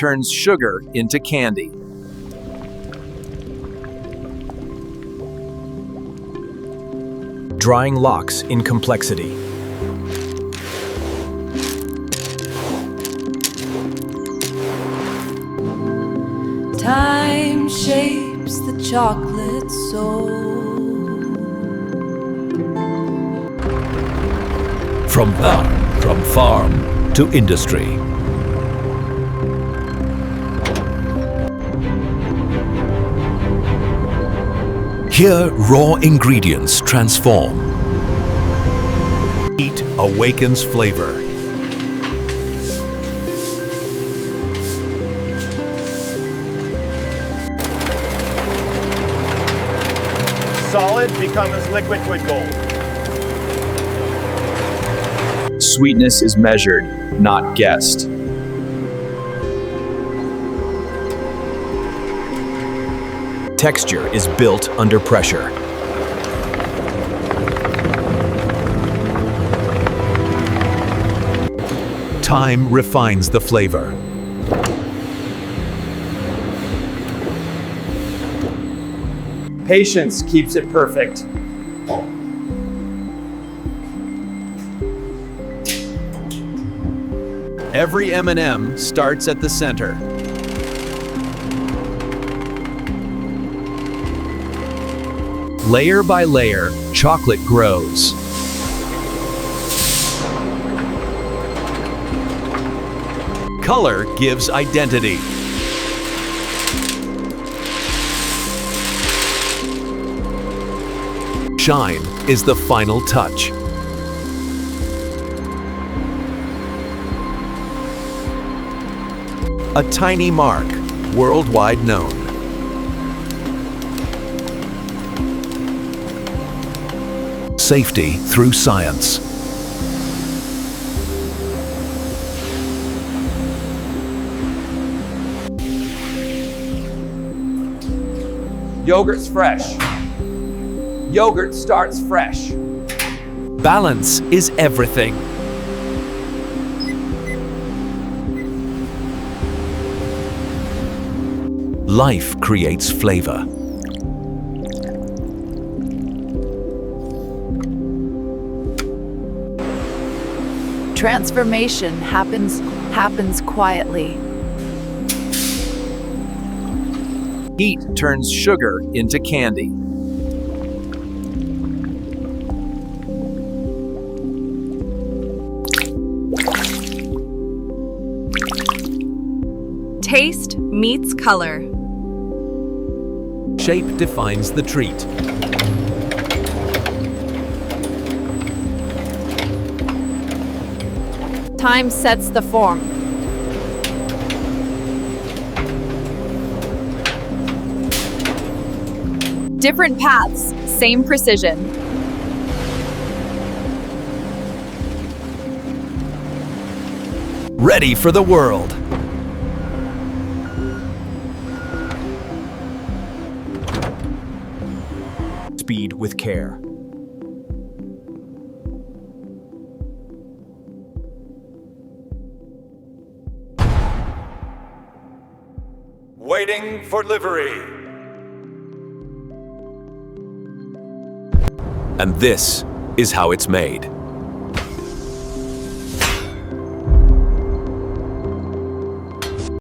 turns sugar into candy. Drying locks in complexity. Time shapes the chocolate soul. From farm to industry. Here, raw ingredients transform. Heat awakens flavor. Solid becomes liquid gold. Sweetness is measured, not guessed. Texture is built under pressure. Time refines the flavor. Patience keeps it perfect. Every M&M starts at the center. Layer by layer, chocolate grows. Color gives identity. Shine is the final touch. A tiny mark, worldwide known. Safety through science. Yogurt's fresh. Yogurt starts fresh. Balance is everything. Life creates flavor. Transformation happens quietly. Heat turns sugar into candy. Taste meets color. Shape defines the treat. Time sets the form. Different paths, same precision. Ready for the world. Speed with care. Waiting for livery. And this is how it's made.